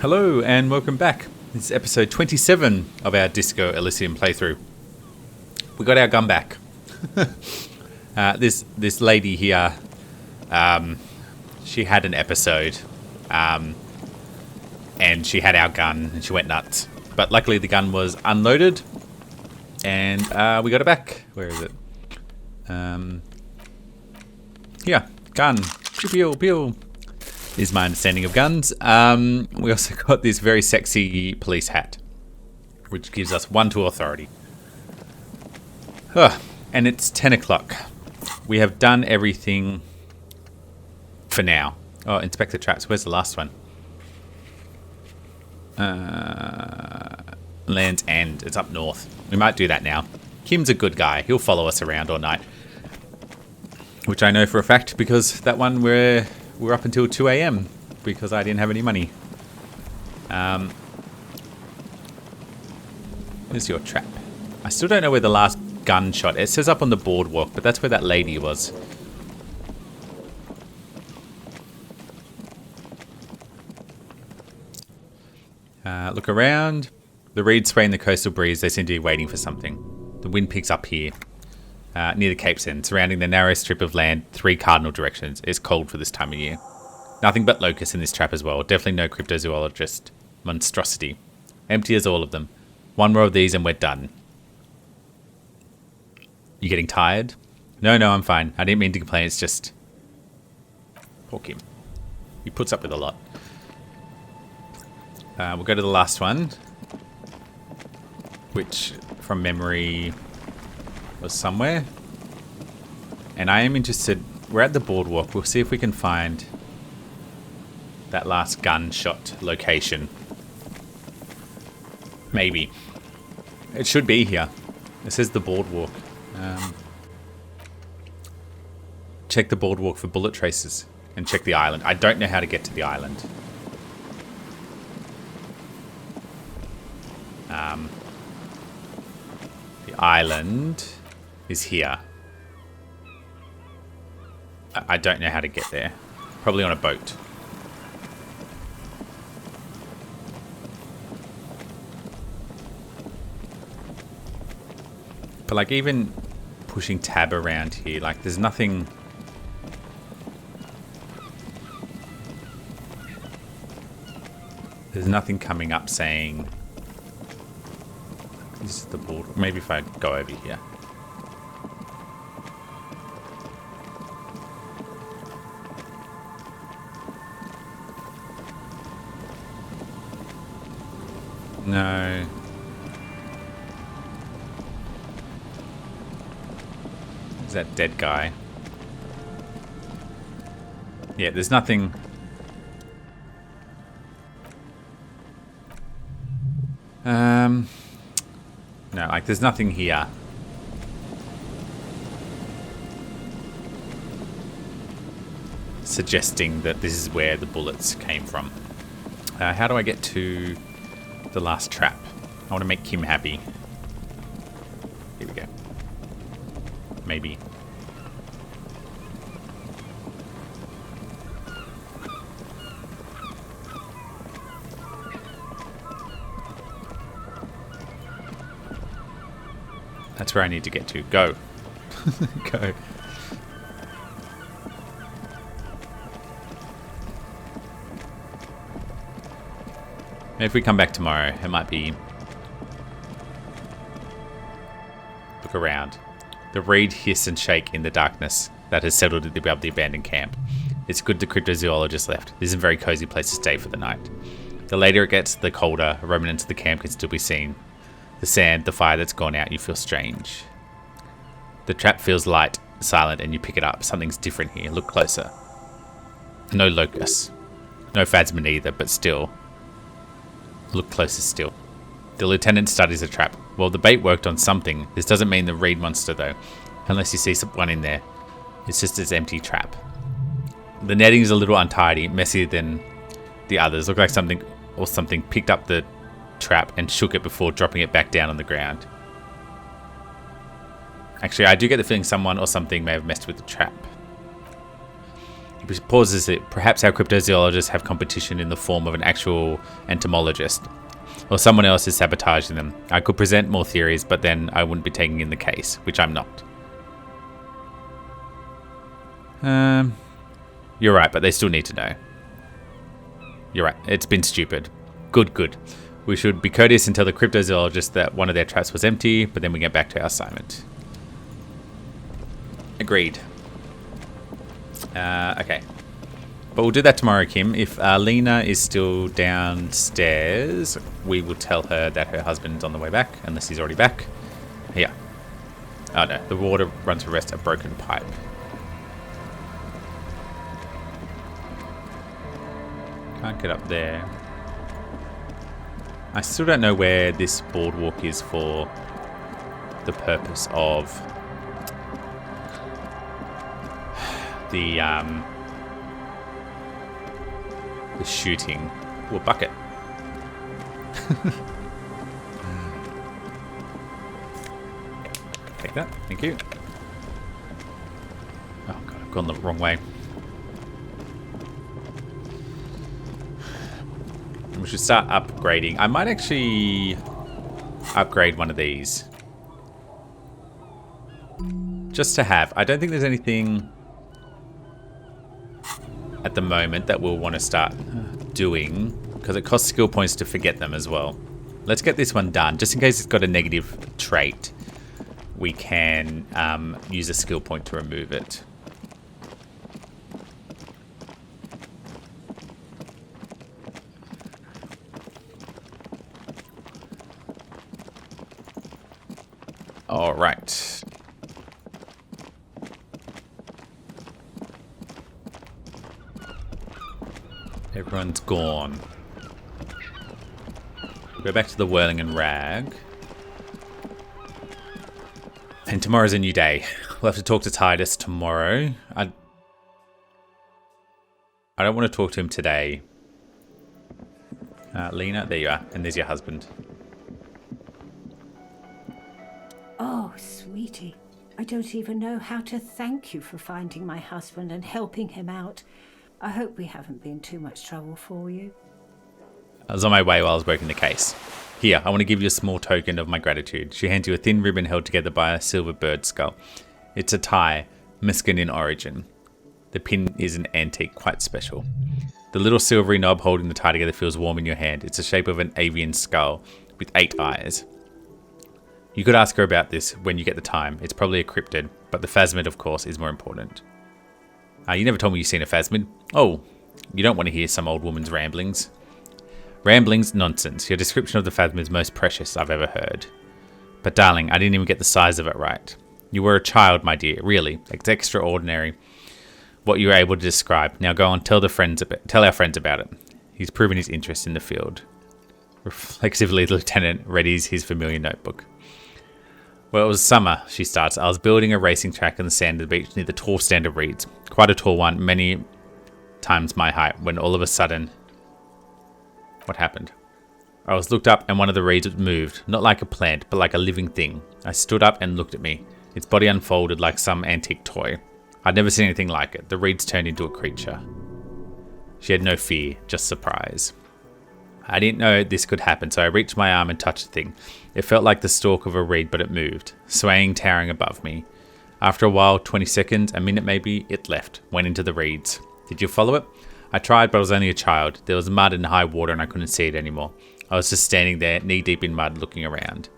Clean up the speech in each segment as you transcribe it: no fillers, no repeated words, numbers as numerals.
Hello and welcome back. This is episode 27 of our Disco Elysium playthrough. We got our gun back. This lady here, she had an episode, and she had our gun and she went nuts. But luckily the gun was unloaded, and we got it back. Where is it? Here, gun. Pew pew. Is my understanding of guns. We also got this very sexy police hat, which gives us 1 to authority. And it's 10 o'clock. We have done everything for now. Oh, inspect the traps. Where's the last one? Land's End. It's up north. We might do that now. Kim's a good guy. He'll follow us around all night. Which I know for a fact because that one we're up until 2 a.m. because I didn't have any money. Where's your trap? I still don't know where the last gunshot. It says up on the boardwalk, but that's where that lady was. Look around. The reeds sway in the coastal breeze. They seem to be waiting for something. The wind picks up here. Near the Cape's End, surrounding the narrow strip of land, 3 cardinal directions. It's cold for this time of year. Nothing but locusts in this trap as well. Definitely no cryptozoologist. Monstrosity. Empty as all of them. 1 row of these and we're done. You getting tired? No, I'm fine. I didn't mean to complain. It's just... Poor Kim. He puts up with a lot. We'll go to the last one. Which, from memory... was somewhere. And I am interested. We're at the boardwalk. We'll see if we can find that last gunshot location. Maybe. It should be here. It says the boardwalk. Check the boardwalk for bullet traces. And check the island. I don't know how to get to the island. The island is here. I don't know how to get there. Probably on a boat. But like even pushing tab around here, like there's nothing... There's nothing coming up saying... This is the board. Maybe if I go over here. No. Is that dead guy? Yeah, there's nothing. No, like there's nothing here. Suggesting that this is where the bullets came from. How do I get to the last trap? I want to make Kim happy. Here we go. Maybe. That's where I need to get to. Go. Go. If we come back tomorrow, it might be... Look around. The reed hiss and shake in the darkness that has settled above the abandoned camp. It's good the cryptozoologist left. This is a very cozy place to stay for the night. The later it gets, the colder. A remnant of the camp can still be seen. The sand, the fire that's gone out, you feel strange. The trap feels light, silent, and you pick it up. Something's different here. Look closer. No locusts. No phantasm either, but still... Look closer still. The lieutenant studies the trap. Well, the bait worked on something. This doesn't mean the reed monster, though. Unless you see someone in there. It's just its empty trap. The netting is a little untidy, messier than the others. Look like something picked up the trap and shook it before dropping it back down on the ground. Actually, I do get the feeling someone or something may have messed with the trap. He pauses it. Perhaps our cryptozoologists have competition in the form of an actual entomologist. Or someone else is sabotaging them. I could present more theories, but then I wouldn't be taking in the case, which I'm not. You're right, but they still need to know. You're right, it's been stupid. Good. We should be courteous and tell the cryptozoologists that one of their traps was empty, but then we get back to our assignment. Agreed. Okay. But we'll do that tomorrow, Kim. If Lena is still downstairs, we will tell her that her husband's on the way back, unless he's already back. Yeah. Oh no, the water runs for rest a broken pipe. Can't get up there. I still don't know where this boardwalk is for the purpose of the shooting. Ooh, a bucket. Take that. Thank you. Oh god, I've gone the wrong way. We should start upgrading. I might actually upgrade one of these. Just to have. I don't think there's anything at the moment that we'll want to start doing, because it costs skill points to forget them as well. Let's get this one done. Just in case it's got a negative trait, we can use a skill point to remove it. All right. Everyone's gone. Go back to the Whirling and Rag. And tomorrow's a new day. We'll have to talk to Titus tomorrow. I don't want to talk to him today. Lena, there you are. And there's your husband. Oh, sweetie. I don't even know how to thank you for finding my husband and helping him out. I hope we haven't been too much trouble for you. I was on my way while I was working the case. Here, I want to give you a small token of my gratitude. She hands you a thin ribbon held together by a silver bird skull. It's a tie, Miskin in origin. The pin is an antique, quite special. The little silvery knob holding the tie together feels warm in your hand. It's the shape of an avian skull with 8 eyes. You could ask her about this when you get the time. It's probably a cryptid, but the phasmid, of course, is more important. You never told me you've seen a phasmid. Oh, you don't want to hear some old woman's ramblings. Ramblings? Nonsense. Your description of the phasmid is most precious I've ever heard. But darling, I didn't even get the size of it right. You were a child, my dear, really. It's extraordinary what you were able to describe. Now go on, tell our friends about it. He's proven his interest in the field. Reflexively, the lieutenant readies his familiar notebook. Well, it was summer, she starts. I was building a racing track on the sand of the beach near the tall stand of reeds. Quite a tall one, many times my height, when all of a sudden... What happened? I was looked up and one of the reeds moved, not like a plant, but like a living thing. I stood up and looked at me. Its body unfolded like some antique toy. I'd never seen anything like it. The reeds turned into a creature. She had no fear, just surprise. I didn't know this could happen, so I reached my arm and touched the thing. It felt like the stalk of a reed, but it moved, swaying, towering above me. After a while, 20 seconds, a minute maybe, it left, went into the reeds. Did you follow it? I tried, but I was only a child. There was mud and high water and I couldn't see it anymore. I was just standing there, knee-deep in mud, looking around.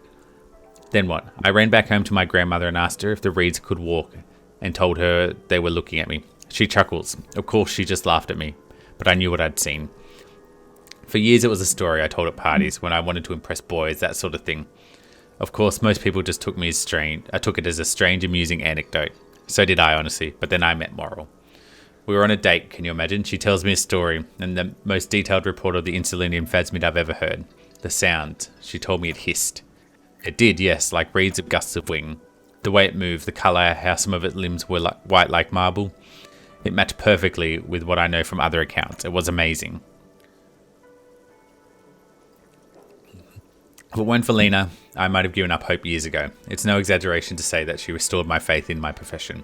Then what? I ran back home to my grandmother and asked her if the reeds could walk, and told her they were looking at me. She chuckles. Of course, she just laughed at me, but I knew what I'd seen. For years it was a story I told at parties when I wanted to impress boys, that sort of thing. Of course, most people just took me as strange. I took it as a strange, amusing anecdote. So did I, honestly, but then I met Moral. We were on a date, can you imagine? She tells me a story, and the most detailed report of the Insulinian phasmid I've ever heard. The sound. She told me it hissed. It did, yes, like reeds of gusts of wing. The way it moved, the colour, how some of its limbs were white like marble. It matched perfectly with what I know from other accounts. It was amazing. If it weren't for Lena, I might have given up hope years ago. It's no exaggeration to say that she restored my faith in my profession.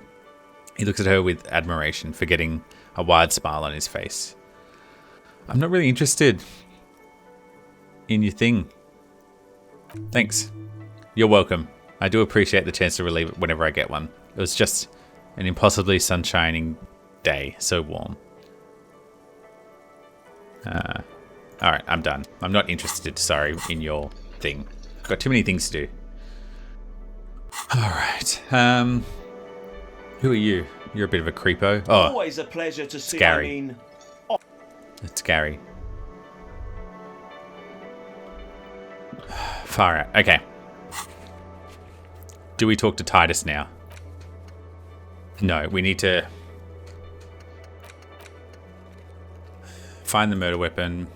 He looks at her with admiration, forgetting a wide smile on his face. I'm not really interested in your thing. Thanks. You're welcome. I do appreciate the chance to relieve it whenever I get one. It was just an impossibly sunshining day, so warm. Alright, I'm done. I'm not interested, sorry, in your thing. Got too many things to do. Alright, who are you? You're a bit of a creepo. Oh, always a pleasure to see. Gary. It's Gary. Far out. Okay. Do we talk to Titus now? No, we need to find the murder weapon.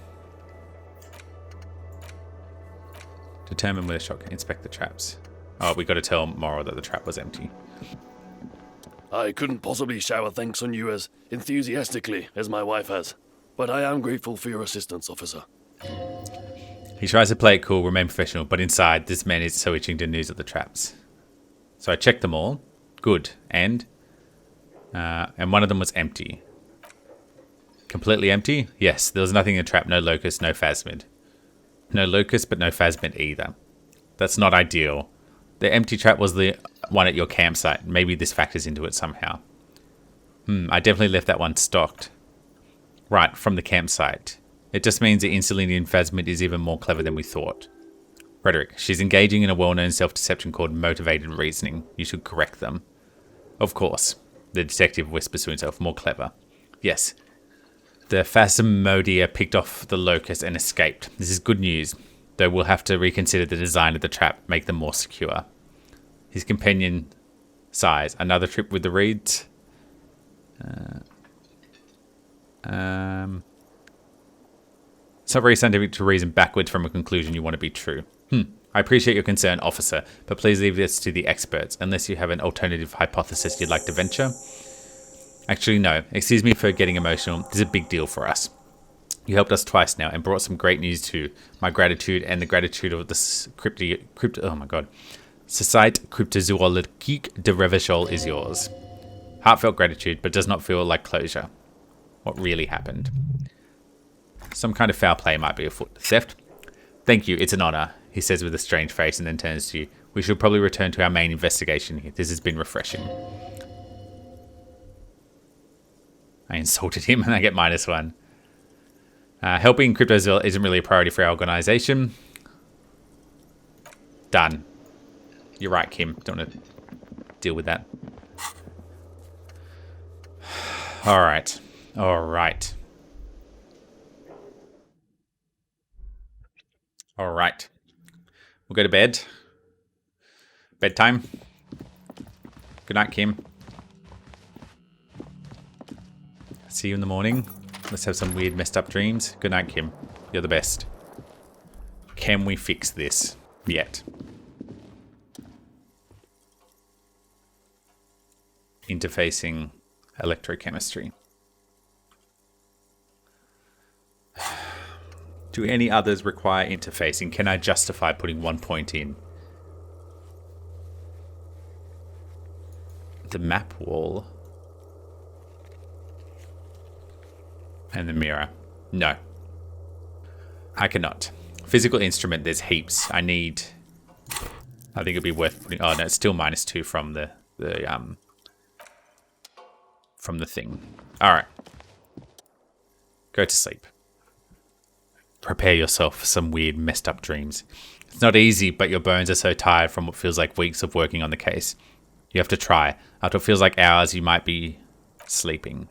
Determine where the shot can inspect the traps. Oh, we got to tell Morrow that the trap was empty. I couldn't possibly shower thanks on you as enthusiastically as my wife has, but I am grateful for your assistance, officer. He tries to play it cool, remain professional, but inside, this man is so itching to news of the traps. So I checked them all. Good. And one of them was empty. Completely empty? Yes, there was nothing in the trap, no locust, no phasmid. No locust, but no phasmid either. That's not ideal. The empty trap was the one at your campsite. Maybe this factors into it somehow. I definitely left that one stocked. Right, from the campsite. It just means the Insulinian phasmid is even more clever than we thought. Frederick, she's engaging in a well-known self-deception called motivated reasoning. You should correct them. Of course. The detective whispers to himself, more clever. Yes. The Phasmodia picked off the locust and escaped. This is good news, though we'll have to reconsider the design of the trap, make them more secure. His companion sighs. Another trip with the reeds? It's not very scientific to reason backwards from a conclusion you want to be true. I appreciate your concern, officer, but please leave this to the experts, unless you have an alternative hypothesis you'd like to venture. Actually, no. Excuse me for getting emotional. This is a big deal for us. You helped us twice now and brought some great news too. My gratitude and the gratitude of the Société Cryptozoologique de Revachol is yours. Heartfelt gratitude, but does not feel like closure. What really happened? Some kind of foul play might be afoot. Theft? Thank you, it's an honor, he says with a strange face and then turns to you. We should probably return to our main investigation here. This has been refreshing. I insulted him and I get -1. Helping Cryptozool isn't really a priority for our organization. Done. You're right, Kim. Don't want to deal with that. Alright. Alright. Alright. We'll go to bed. Bedtime. Good night, Kim. See you in the morning. Let's have some weird messed up dreams. Good night, Kim. You're the best. Can we fix this yet? Interfacing electrochemistry. Do any others require interfacing? Can I justify putting 1 point in? The map wall. And the mirror. No. I cannot. Physical instrument, there's heaps. I think it'd be worth putting... Oh, no, it's still -2 from the thing. Alright. Go to sleep. Prepare yourself for some weird, messed up dreams. It's not easy, but your bones are so tired from what feels like weeks of working on the case. You have to try. After it feels like hours, you might be sleeping.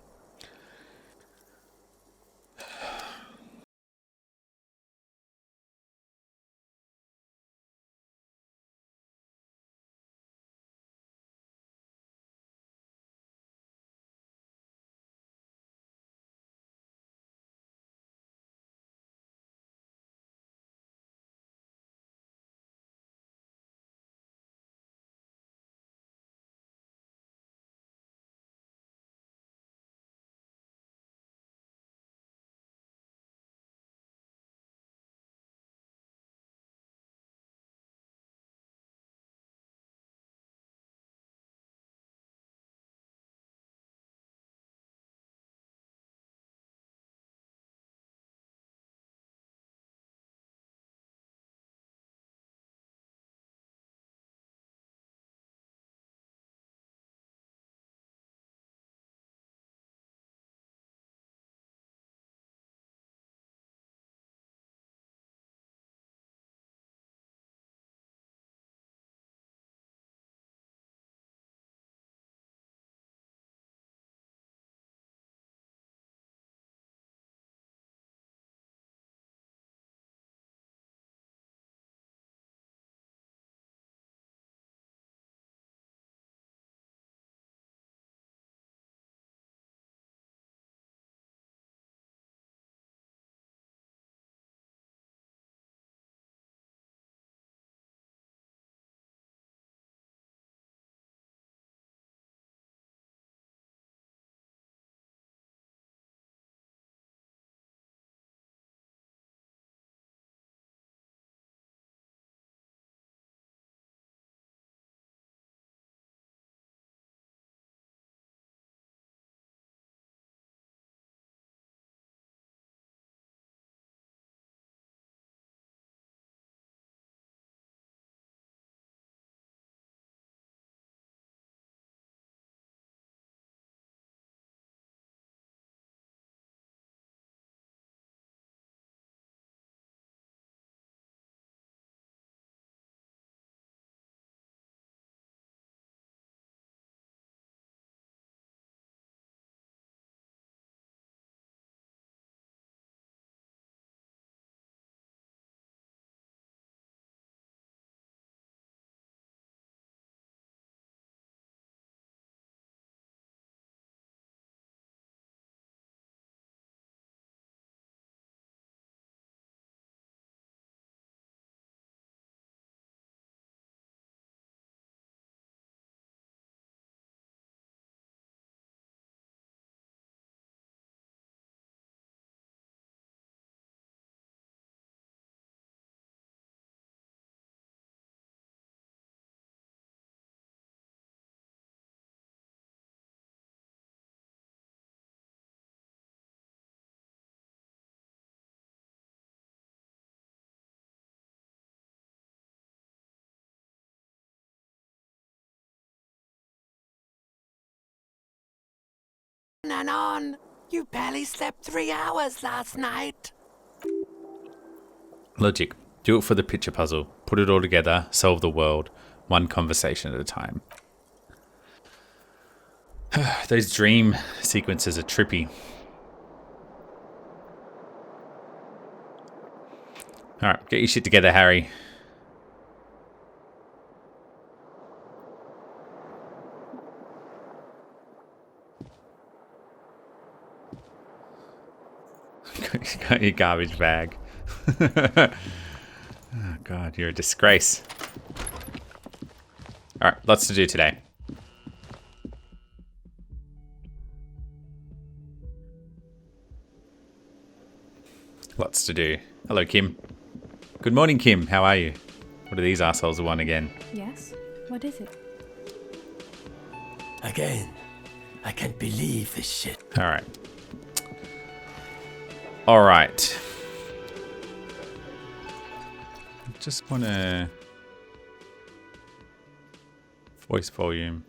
and on. You barely slept 3 hours last night. Logic. Do it for the picture puzzle. Put it all together. Solve the world. One conversation at a time. Those dream sequences are trippy. Alright, get your shit together, Harry. Got your garbage bag. Oh god, you're a disgrace. Alright, lots to do today. Lots to do. Hello, Kim. Good morning, Kim. How are you? What are these assholes who won again? Yes? What is it? Again. I can't believe this shit. Alright. Alright. Just want to... voice volume.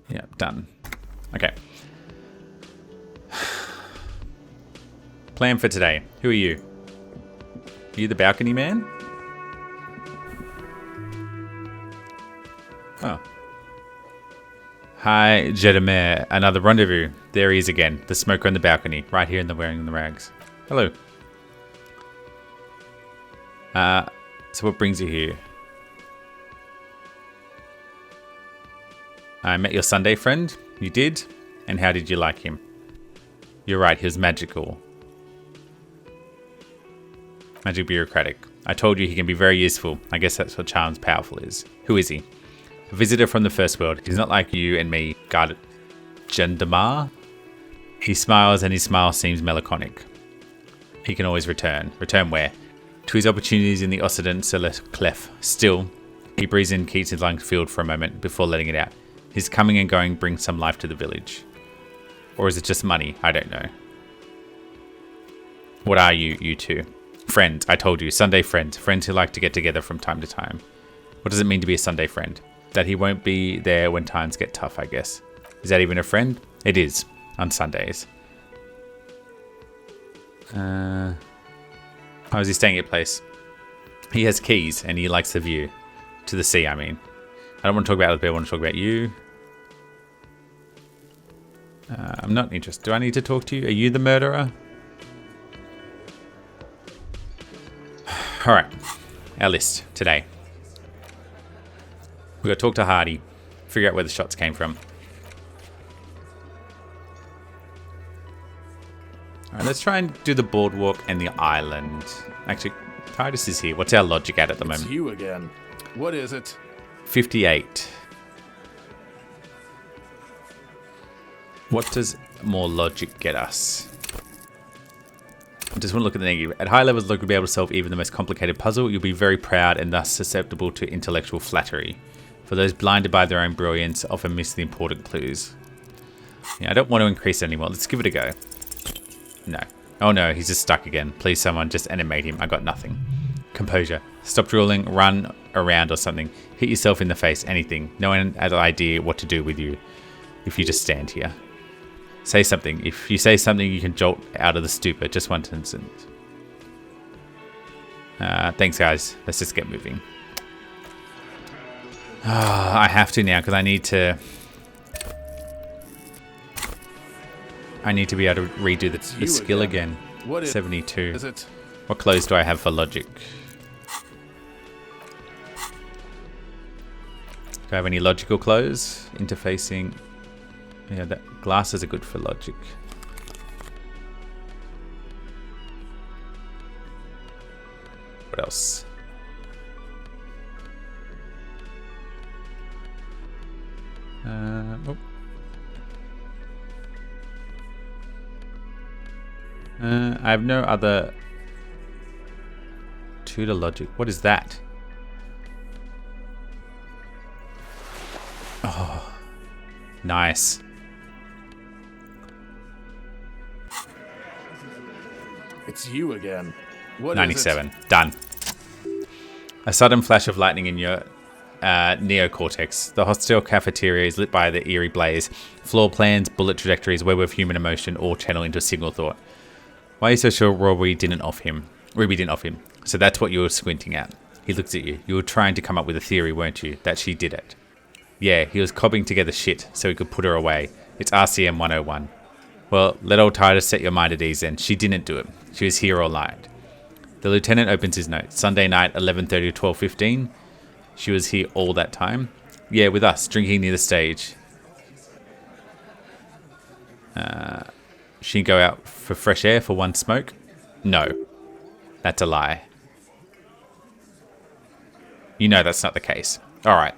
Yeah, done. Okay. Plan for today. Who are you? Are you the balcony man? Oh. Hi, Jedemir. Another rendezvous. There he is again. The smoker on the balcony. Right here in the wearing the rags. Hello. So what brings you here? I met your Sunday friend. You did? And how did you like him? You're right, he was magical. Magic bureaucratic. I told you he can be very useful. I guess that's what charms powerful is. Who is he? A visitor from the first world. He's not like you and me, guarded Gendamar. He smiles and his smile seems melancholic. He can always return. Return where? To his opportunities in the Occident Clef. Still, he breathes in, keeps his lungs filled for a moment before letting it out. His coming and going brings some life to the village. Or is it just money? I don't know. What are you, you two? Friends, I told you. Sunday friends. Friends who like to get together from time to time. What does it mean to be a Sunday friend? That he won't be there when times get tough, I guess. Is that even a friend? It is. On Sundays. How is he staying at your place? He has keys and he likes the view. To the sea, I mean. I don't want to talk about other people. I want to talk about you. I'm not interested. Do I need to talk to you? Are you the murderer? Alright. Our list today. We've got to talk to Hardy. Figure out where the shots came from. Alright, let's try and do the boardwalk and the island. Actually, Titus is here. What's our logic at the moment? It's you again. What is it? 58. What does more logic get us? I just want to look at the negative. At high levels, logic will be able to solve even the most complicated puzzle. You'll be very proud and thus susceptible to intellectual flattery. For those blinded by their own brilliance, often miss the important clues. Yeah, I don't want to increase it anymore. Let's give it a go. No. Oh no, he's just stuck again. Please someone just animate him. I got nothing. Composure. Stop drooling, run around or something. Hit yourself in the face, anything. No one had an idea what to do with you if you just stand here. Say something. If you say something, you can jolt out of the stupor. Just one instant. Thanks, guys. Let's just get moving. I have to now because I need to be able to redo the skill again. What 72. Is it? What clothes do I have for logic? Do I have any logical clothes? Interfacing. Yeah, that glasses are good for logic. What else? Oh. I have no other tutor logic. What is that? Oh, nice. It's you again. What 97. Done. A sudden flash of lightning in your neocortex. The hostel cafeteria is lit by the eerie blaze. Floor plans, bullet trajectories, web of human emotion all channel into a signal thought. Why are you so sure Ruby didn't off him? So that's what you were squinting at. He looks at you. You were trying to come up with a theory, weren't you? That she did it. Yeah, he was cobbing together shit so he could put her away. It's RCM 101. Well, let old Titus set your mind at ease then. She didn't do it. She was here all night. The lieutenant opens his note. Sunday night, 11:30 to 12:15. She was here all that time. Yeah, with us, drinking near the stage. She didn't go out for fresh air for one smoke? No. That's a lie. You know that's not the case. Alright.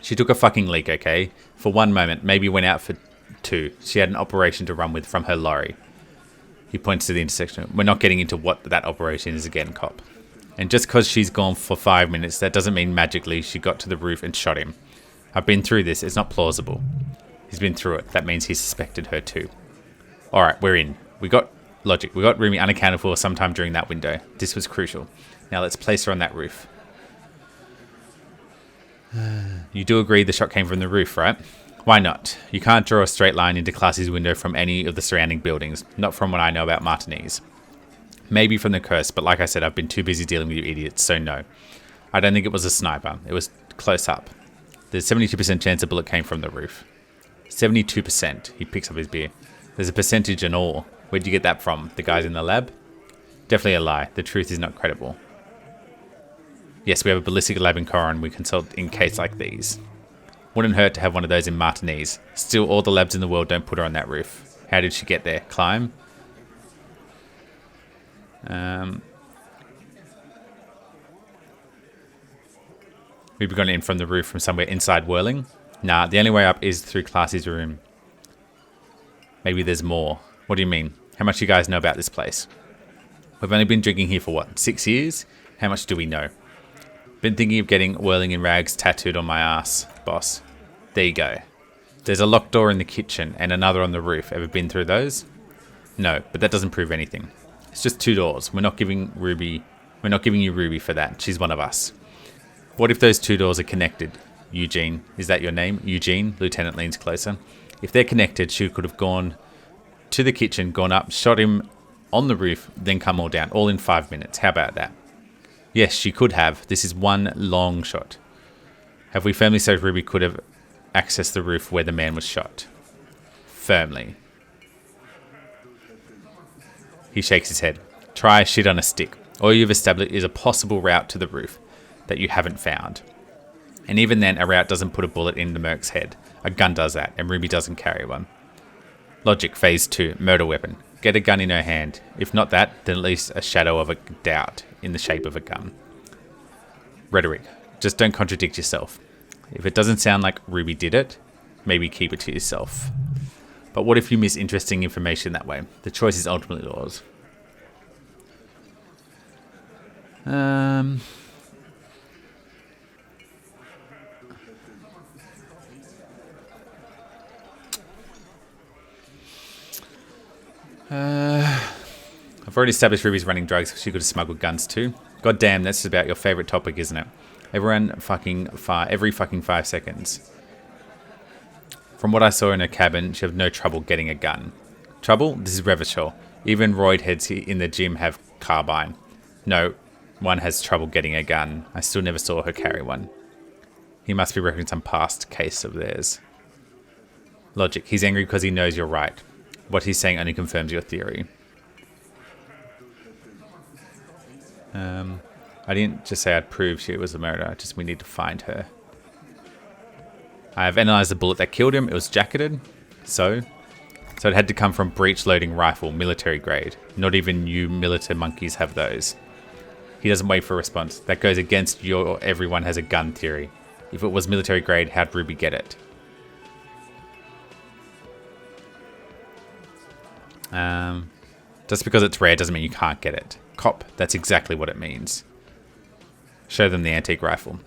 She took a fucking leak, okay? For one moment, maybe went out for two. She had an operation to run with from her lorry. He points to the intersection. We're not getting into what that operation is again, cop. And just because she's gone for 5 minutes, that doesn't mean magically she got to the roof and shot him. I've been through this. It's not plausible. He's been through it. That means he suspected her too. Alright, we're in. We got logic. We got Rumi unaccounted for sometime during that window. This was crucial. Now let's place her on that roof. You do agree the shot came from the roof, right? Why not? You can't draw a straight line into Classy's window from any of the surrounding buildings. Not from what I know about Martinez. Maybe from the curse, but like I said, I've been too busy dealing with you idiots, so no. I don't think it was a sniper. It was close up. There's 72% chance a bullet came from the roof. 72%. He picks up his beer. There's a percentage and all. Where'd you get that from? The guys in the lab? Definitely a lie. The truth is not credible. Yes, we have a ballistic lab in Coron we consult in cases like these. Wouldn't hurt to have one of those in Martinez. Still, all the labs in the world don't put her on that roof. How did she get there? Climb? We've gone in from the roof from somewhere inside Whirling? Nah, the only way up is through Classy's room. Maybe there's more. What do you mean? How much do you guys know about this place? We've only been drinking here for what, 6 years? How much do we know? Been thinking of getting Whirling in Rags tattooed on my ass, boss. There you go. There's a locked door in the kitchen and another on the roof. Ever been through those? No, but that doesn't prove anything. It's just 2 doors. We're not giving you Ruby for that. She's one of us. What if those 2 doors are connected? Eugene. Is that your name? Eugene? Lieutenant leans closer. If they're connected, she could have gone to the kitchen, gone up, shot him on the roof, then come all down, all in 5 minutes. How about that? Yes, she could have. This is one long shot. Have we firmly said Ruby could have accessed the roof where the man was shot? Firmly. He shakes his head. Try shit on a stick. All you've established is a possible route to the roof that you haven't found. And even then, a route doesn't put a bullet in the merc's head. A gun does that, and Ruby doesn't carry one. Logic, phase 2, murder weapon. Get a gun in her hand. If not that, then at least a shadow of a doubt in the shape of a gun. Rhetoric. Just don't contradict yourself. If it doesn't sound like Ruby did it, maybe keep it to yourself. But what if you miss interesting information that way? The choice is ultimately yours. I've already established Ruby's running drugs, so she could have smuggled guns too. God damn, that's about your favourite topic, isn't it? Every fucking 5 seconds. From what I saw in her cabin, she had no trouble getting a gun. Trouble? This is Revachol. Even roid heads in the gym have carbine. No one has trouble getting a gun. I still never saw her carry one. He must be referencing some past case of theirs. Logic. He's angry because he knows you're right. What he's saying only confirms your theory. I didn't just say I'd prove she was a murderer, just we need to find her. I have analysed the bullet that killed him. It was jacketed. So it had to come from breech loading rifle, military grade. Not even you military monkeys have those. He doesn't wait for a response. That goes against your everyone has a gun theory. If it was military grade, how'd Ruby get it? Just because it's rare doesn't mean you can't get it. Cop, that's exactly what it means. Show them the antique rifle.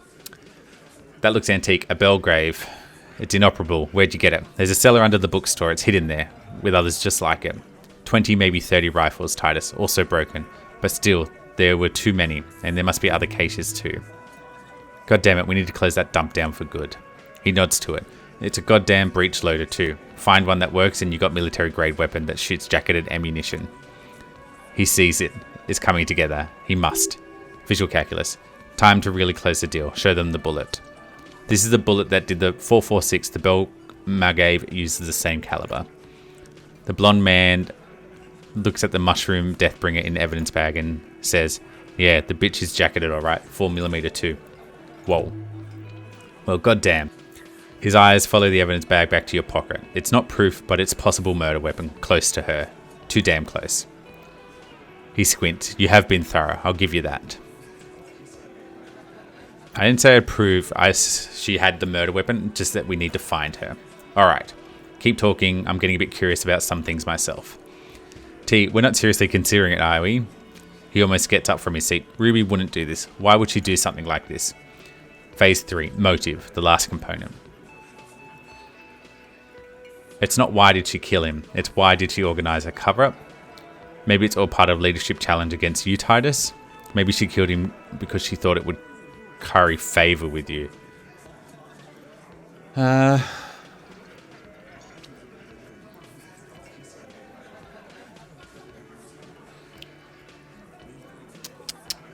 That looks antique. A Belgrave. It's inoperable. Where'd you get it? There's a cellar under the bookstore. It's hidden there, with others just like it. 20, maybe 30 rifles, Titus, also broken. But still, there were too many, and there must be other cases too. God damn it, we need to close that dump down for good. He nods to it. It's a goddamn breech loader too. Find one that works and you got military grade weapon that shoots jacketed ammunition. He sees it. It's coming together. He must. Visual calculus. Time to really close the deal. Show them the bullet. This is the bullet that did the 4.46 the Bell Magave uses the same caliber. The blonde man looks at the mushroom Deathbringer in the evidence bag and says, yeah, the bitch is jacketed alright. 4mm too. Whoa. Well, goddamn. His eyes follow the evidence bag back to your pocket. It's not proof, but it's possible murder weapon close to her. Too damn close. He squints. You have been thorough. I'll give you that. I didn't say I'd prove she had the murder weapon, just that we need to find her. Alright. Keep talking. I'm getting a bit curious about some things myself. T, we're not seriously considering it, are we? He almost gets up from his seat. Ruby wouldn't do this. Why would she do something like this? Phase 3. Motive. The last component. It's not why did she kill him. It's why did she organize a cover-up. Maybe it's all part of leadership challenge against you, Titus. Maybe she killed him because she thought it would curry favor with you. I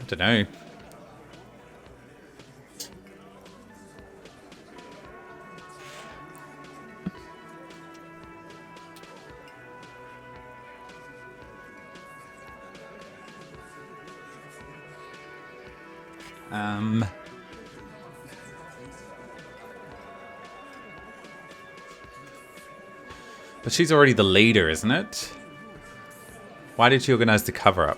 don't know. But she's already the leader, isn't it? Why did she organize the cover-up?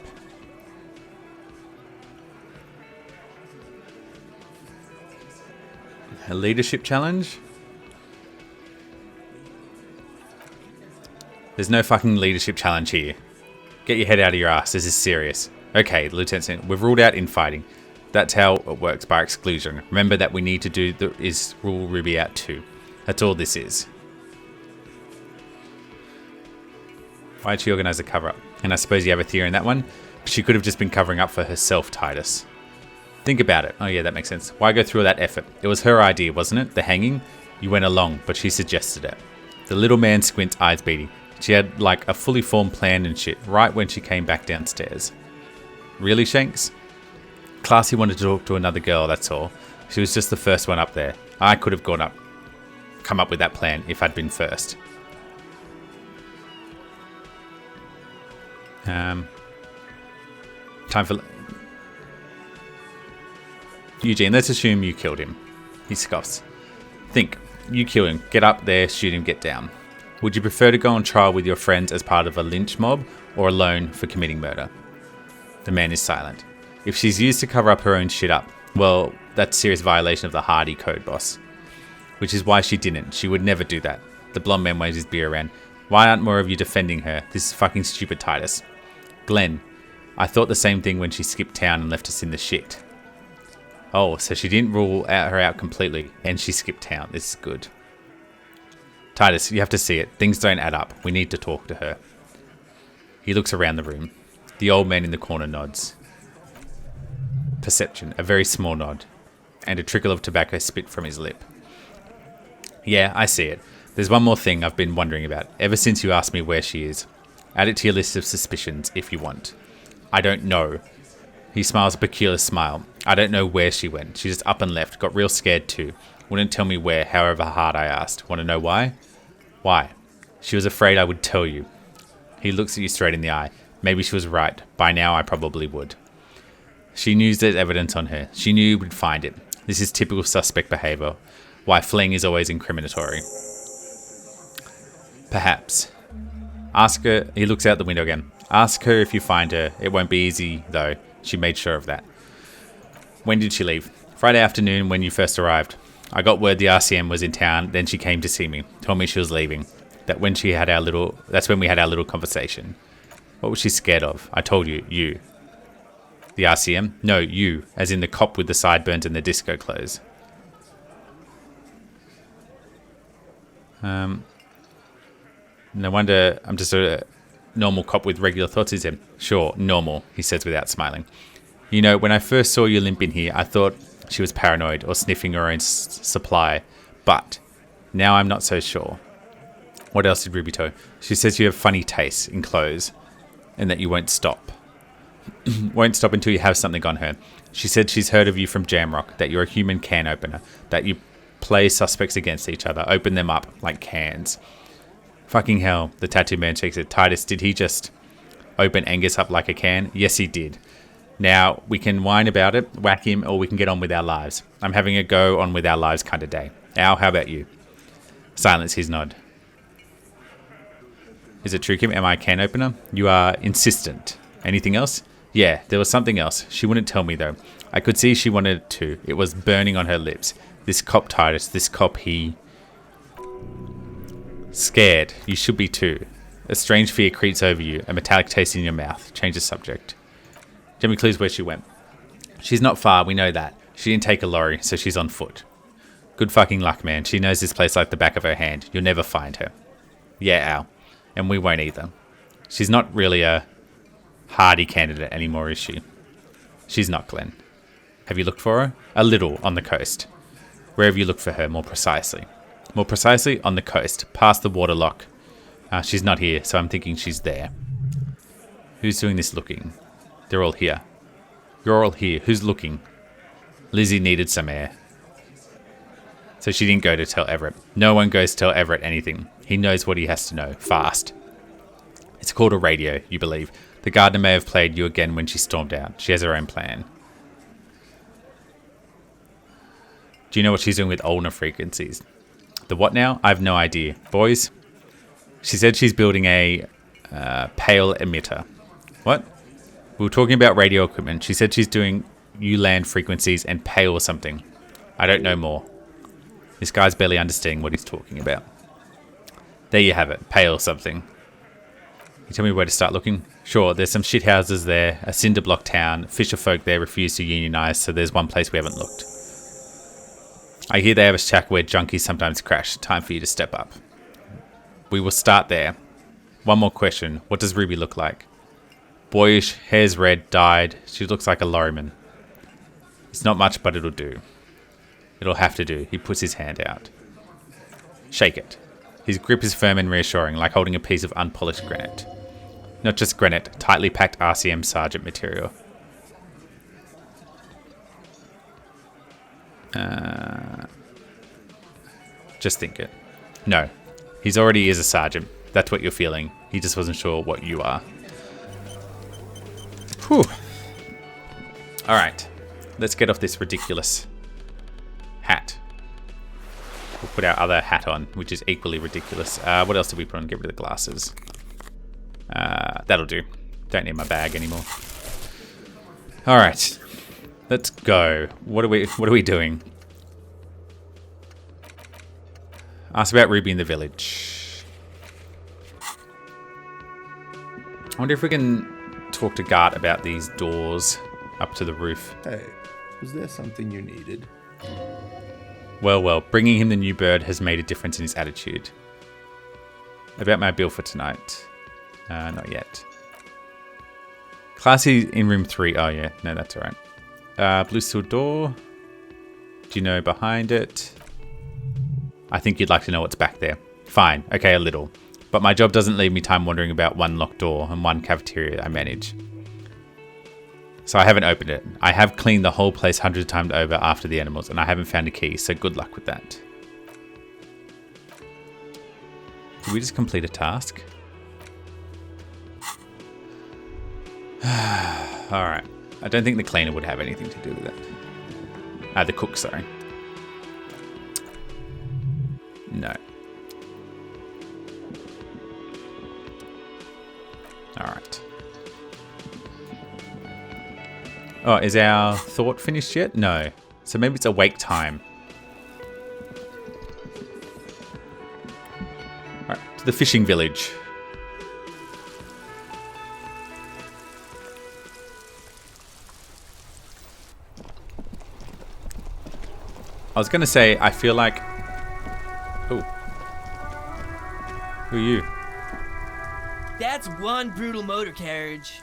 A leadership challenge? There's no fucking leadership challenge here. Get your head out of your ass. This is serious. Okay, Lieutenant, we've ruled out infighting. That's how it works, by exclusion. Remember that we need to do is rule Ruby out too. That's all this is. Why'd she organize the cover-up? And I suppose you have a theory in that one. She could have just been covering up for herself, Titus. Think about it. Oh yeah, that makes sense. Why go through all that effort? It was her idea, wasn't it? The hanging? You went along, but she suggested it. The little man squints, eyes beady. She had like a fully formed plan and shit right when she came back downstairs. Really, Shanks? Classy wanted to talk to another girl, that's all. She was just the first one up there. I could have come up with that plan if I'd been first. Time for... Eugene, let's assume you killed him. He scoffs. Think. You kill him. Get up there, shoot him, get down. Would you prefer to go on trial with your friends as part of a lynch mob or alone for committing murder? The man is silent. If she's used to cover up her own shit up, well, that's a serious violation of the Hardy Code, boss. Which is why she didn't. She would never do that. The blonde man waves his beer around. Why aren't more of you defending her? This is fucking stupid, Titus. Glenn, I thought the same thing when she skipped town and left us in the shit. Oh, so she didn't rule her out completely, and she skipped town. This is good. Titus, you have to see it. Things don't add up. We need to talk to her. He looks around the room. The old man in the corner nods. Perception, a very small nod, and a trickle of tobacco spit from his lip. Yeah, I see it. There's one more thing I've been wondering about, ever since you asked me where she is. Add it to your list of suspicions, if you want. I don't know. He smiles a peculiar smile. I don't know where she went. She just up and left. Got real scared too. Wouldn't tell me where, however hard I asked. Want to know why? Why? She was afraid I would tell you. He looks at you straight in the eye. Maybe she was right. By now I probably would. She knew there's evidence on her. She knew you would find it. This is typical suspect behavior. Why fleeing is always incriminatory. Perhaps. Ask her. He looks out the window again. Ask her if you find her. It won't be easy, though. She made sure of that. When did she leave? Friday afternoon when you first arrived. I got word the RCM was in town, then she came to see me. Told me she was leaving. That's when we had our little conversation. What was she scared of? I told you. You. The RCM? No, you. As in the cop with the sideburns and the disco clothes. No wonder I'm just a normal cop with regular thoughts, is him. Sure, normal, he says without smiling. You know, when I first saw you limp in here, I thought she was paranoid or sniffing her own supply, but now I'm not so sure. What else did Ruby tell you? She says you have funny taste in clothes and that you won't stop. Won't stop until you have something on her. She said she's heard of you from Jamrock, that you're a human can opener, that you play suspects against each other, open them up like cans. Fucking hell, the tattoo man shakes it. Titus, did he just open Angus up like a can? Yes, he did. Now, we can whine about it, whack him, or we can get on with our lives. I'm having a go on with our lives kind of day. Al, how about you? Silence his nod. Is it true, Kim? Am I a can opener? You are insistent. Anything else? Yeah, there was something else. She wouldn't tell me, though. I could see she wanted to. It was burning on her lips. This cop, Titus, this cop, he... Scared. You should be too. A strange fear creeps over you, a metallic taste in your mouth. Change the subject. Do you have any clues where she went? She's not far, we know that. She didn't take a lorry, so she's on foot. Good fucking luck, man. She knows this place like the back of her hand. You'll never find her. Yeah, Al. And we won't either. She's not really a hardy candidate anymore, is she? She's not, Glenn. Have you looked for her? A little, on the coast. Where have you looked for her, more precisely? More precisely, on the coast, past the waterlock. She's not here, so I'm thinking she's there. Who's doing this looking? They're all here. You're all here. Who's looking? Lizzie needed some air. So she didn't go to tell Everett. No one goes to tell Everett anything. He knows what he has to know. Fast. It's called a radio, you believe. The gardener may have played you again when she stormed out. She has her own plan. Do you know what she's doing with ulnar frequencies? The what now? I have no idea. Boys? She said she's building a pale emitter. What? We were talking about radio equipment. She said she's doing ULAN frequencies and pale or something. I don't know more. This guy's barely understanding what he's talking about. There you have it. Pale something. You tell me where to start looking? Sure, there's some shit houses there, a cinder block town. Fisher folk there refuse to unionize, so there's one place we haven't looked. I hear they have a shack where junkies sometimes crash. Time for you to step up. We will start there. One more question. What does Ruby look like? Boyish, hair's red, dyed. She looks like a lorryman. It's not much, but it'll do. It'll have to do. He puts his hand out. Shake it. His grip is firm and reassuring, like holding a piece of unpolished granite. Not just granite, tightly packed RCM Sergeant material. Just think it. No. He's already is a sergeant. That's what you're feeling. He just wasn't sure what you are. Whew. Alright. Let's get off this ridiculous hat. We'll put our other hat on, which is equally ridiculous. What else did we put on? Get rid of the glasses. That'll do. Don't need my bag anymore. Alright. Let's go. What are we doing? Ask about Ruby in the village. I wonder if we can talk to Gart about these doors up to the roof. Hey, was there something you needed? Well, bringing him the new bird has made a difference in his attitude. About my bill for tonight. Not yet. Classy in room 3. Oh, yeah. No, that's alright. Blue steel door. Do you know behind it? I think you'd like to know what's back there. Fine. Okay, a little. But my job doesn't leave me time wondering about one locked door and one cafeteria I manage. So I haven't opened it. I have cleaned the whole place hundreds of times over after the animals, and I haven't found a key, so good luck with that. Did we just complete a task? Alright. I don't think the cleaner would have anything to do with it. The cook, sorry. No. Alright. Oh, is our thought finished yet? No. So maybe it's awake time. Alright, to the fishing village. I was going to say, I feel like... Oh. Who are you? That's one brutal motor carriage.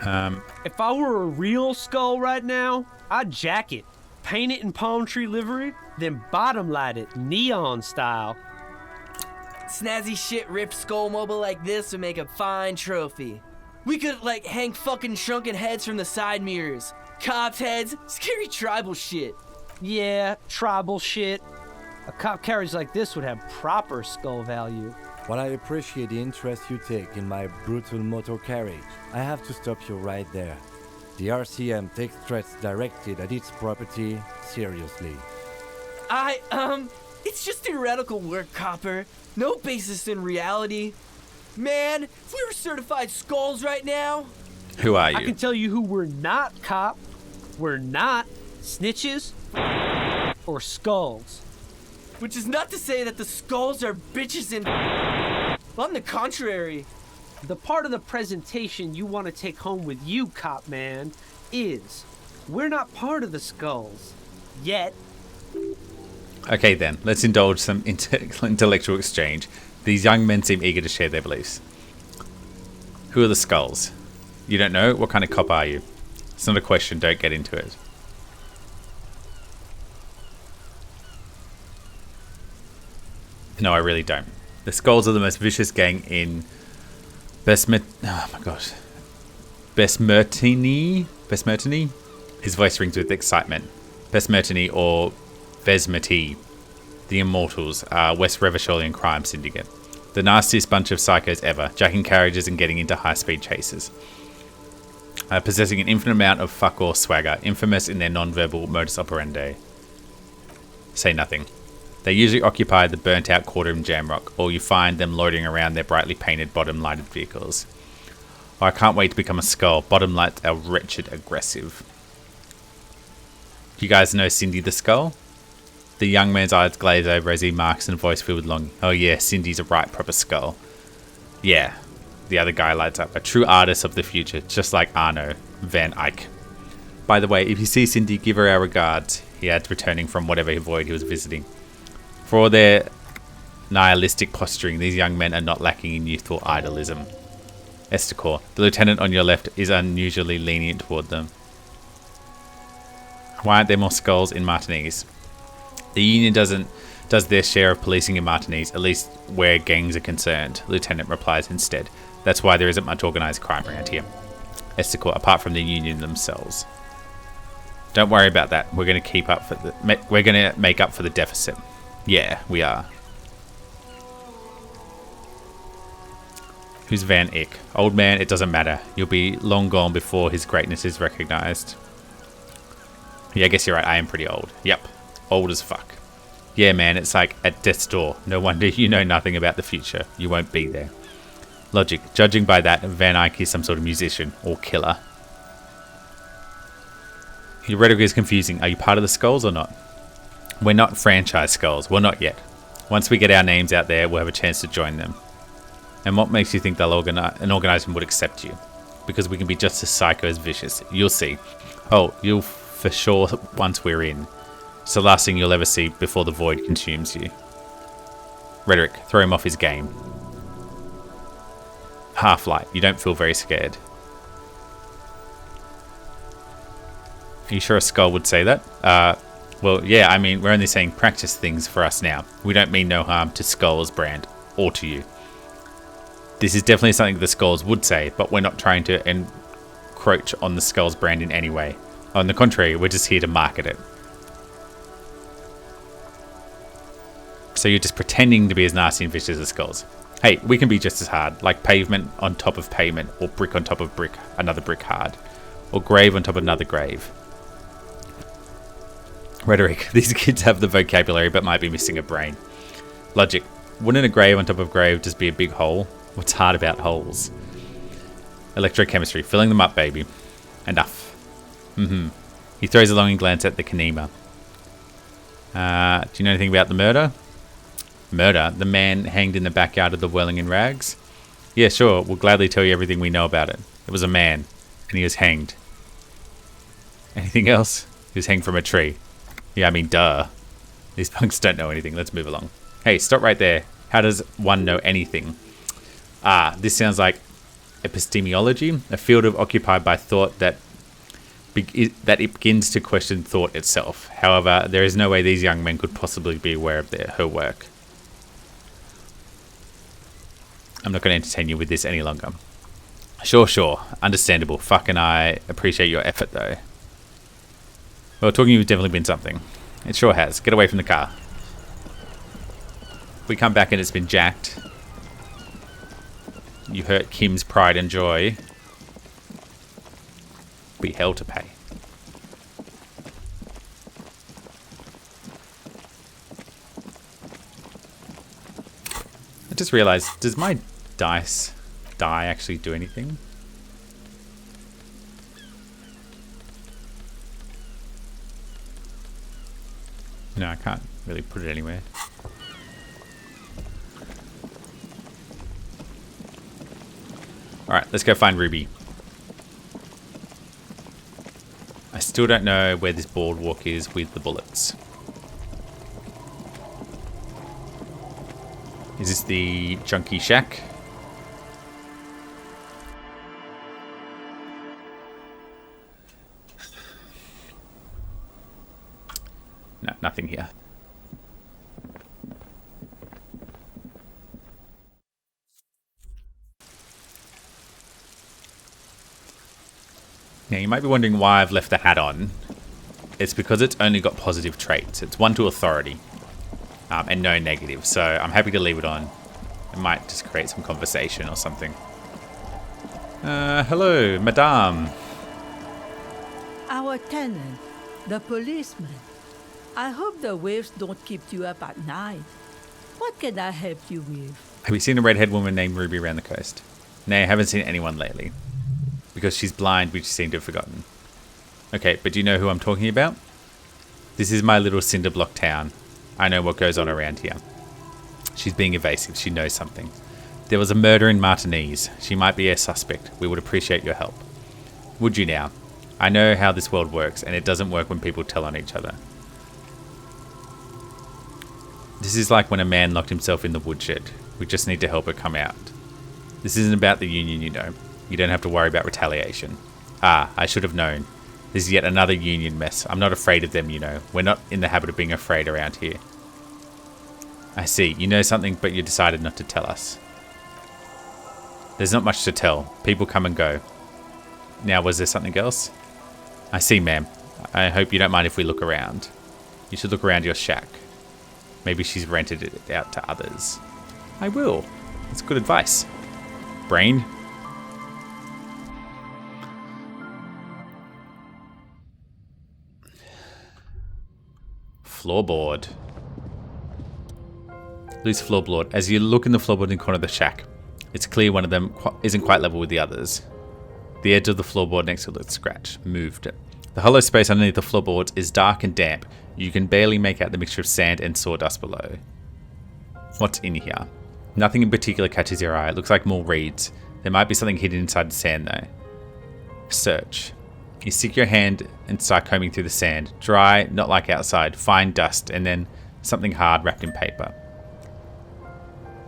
If I were a real skull right now, I'd jack it, paint it in palm tree livery, then bottom light it neon style. Snazzy shit ripped skull mobile like this would make a fine trophy. We could, like, hang fucking shrunken heads from the side mirrors. Cops' heads, scary tribal shit. Yeah, tribal shit. A cop carriage like this would have proper skull value. While I appreciate the interest you take in my brutal motor carriage, I have to stop you right there. The RCM takes threats directed at its property seriously. It's just theoretical work, Copper. No basis in reality. Man, if we were certified skulls right now... Who are I you? can tell you who we're not, cop. We're not snitches or skulls. Which is not to say that the skulls are bitches and... On the contrary. The part of the presentation you want to take home with you, cop man, is we're not part of the skulls. Yet. Okay then, let's indulge some intellectual exchange. These young men seem eager to share their beliefs. Who are the skulls? You don't know? What kind of cop are you? It's not a question, don't get into it. No, I really don't. The skulls are the most vicious gang in Besmertini? His voice rings with excitement. Besmertini or Vesmerti, the Immortals, are West Revacholian crime syndicate. The nastiest bunch of psychos ever, jacking carriages and getting into high-speed chases. Possessing an infinite amount of fuck-all swagger, infamous in their non-verbal modus operandi. Say nothing. They usually occupy the burnt-out quarter in Jamrock, or you find them loitering around their brightly painted bottom-lighted vehicles. Oh, I can't wait to become a skull. Bottom lights are wretched aggressive. You guys know Cindy the Skull? The young man's eyes glaze over as he marks and voice filled with longing. Oh yeah, Cindy's a right proper skull. Yeah, the other guy lights up. A true artist of the future, just like Arno van Eyck. By the way, if you see Cindy, give her our regards, he adds, returning from whatever void he was visiting. For all their nihilistic posturing, these young men are not lacking in youthful idolism. Estakor, the lieutenant on your left, is unusually lenient toward them. Why aren't there more skulls in Martinez? The Union does their share of policing in Martinez, at least where gangs are concerned, Lieutenant replies instead. That's why there isn't much organised crime around here. Estakor, apart from the Union themselves. Don't worry about that. We're going to make up for the deficit. Yeah, we are. Who's Van Eyck? Old man, it doesn't matter. You'll be long gone before his greatness is recognised. Yeah, I guess you're right. I am pretty old. Yep. Old as fuck. Yeah, man, it's like at death's door. No wonder you know nothing about the future. You won't be there. Logic. Judging by that, Van Eyck is some sort of musician or killer. Your rhetoric is confusing. Are you part of the skulls or not? We're not franchise skulls. Well, not yet. Once we get our names out there, we'll have a chance to join them. And what makes you think an organisation would accept you? Because we can be just as psycho as vicious. You'll see. Oh, you'll for sure once we're in. It's the last thing you'll ever see before the void consumes you. Rhetoric, throw him off his game. Half-light, you don't feel very scared. Are you sure a skull would say that? Well, yeah, I mean, we're only saying practice things for us now. We don't mean no harm to Skull's brand, or to you. This is definitely something the Skulls would say, but we're not trying to encroach on the Skulls brand in any way. On the contrary, we're just here to market it. So you're just pretending to be as nasty and vicious as Skulls. Hey, we can be just as hard, like pavement on top of pavement, or brick on top of brick, another brick hard, or grave on top of another grave. Rhetoric, these kids have the vocabulary but might be missing a brain. Logic, wouldn't a grave on top of grave just be a big hole? What's hard about holes? Electrochemistry, filling them up, baby. Enough. He throws a longing glance at the Kanema. Do you know anything about the murder? Murder? The man hanged in the backyard of the Welling in Rags? Yeah, sure, we'll gladly tell you everything we know about it. It was a man, and he was hanged. Anything else? He was hanged from a tree. Yeah, I mean, duh. These punks don't know anything. Let's move along. Hey, stop right there. How does one know anything? This sounds like epistemology, a field occupied by thought that it begins to question thought itself. However, there is no way these young men could possibly be aware of her work. I'm not going to entertain you with this any longer. Sure. Understandable. Fucking I appreciate your effort, though. Well, talking to you has definitely been something. It sure has. Get away from the car. We come back and it's been jacked. You hurt Kim's pride and joy. Be hell to pay. I just realized, does my die actually do anything? No, I can't really put it anywhere. Alright, let's go find Ruby. I still don't know where this boardwalk is with the bullets. Is this the junkie shack? No, nothing here. Now, you might be wondering why I've left the hat on. It's because it's only got positive traits. It's 1 to authority, and no negative. So I'm happy to leave it on. It might just create some conversation or something. Hello, madame. Our tenant, the policeman. I hope the waves don't keep you up at night. What can I help you with? Have you seen a redhead woman named Ruby around the coast? Nay, I haven't seen anyone lately. Because she's blind, which you seem to have forgotten. Okay, but do you know who I'm talking about? This is my little cinder block town. I know what goes on around here. She's being evasive. She knows something. There was a murder in Martinez. She might be a suspect. We would appreciate your help. Would you now? I know how this world works, and it doesn't work when people tell on each other. This is like when a man locked himself in the woodshed. We just need to help her come out. This isn't about the union, you know. You don't have to worry about retaliation. Ah, I should have known. This is yet another union mess. I'm not afraid of them, you know. We're not in the habit of being afraid around here. I see. You know something, but you decided not to tell us. There's not much to tell. People come and go. Now, was there something else? I see, ma'am. I hope you don't mind if we look around. You should look around your shack. Maybe she's rented it out to others. I will. That's good advice. Brain? Floorboard. Loose floorboard. As you look in the floorboard in the corner of the shack, it's clear one of them isn't quite level with the others. The edge of the floorboard next to it looks scratched, moved. The hollow space underneath the floorboards is dark and damp. You can barely make out the mixture of sand and sawdust below. What's in here? Nothing in particular catches your eye. It looks like more reeds. There might be something hidden inside the sand though. Search. You stick your hand and start combing through the sand. Dry, not like outside. Fine dust, and then something hard wrapped in paper.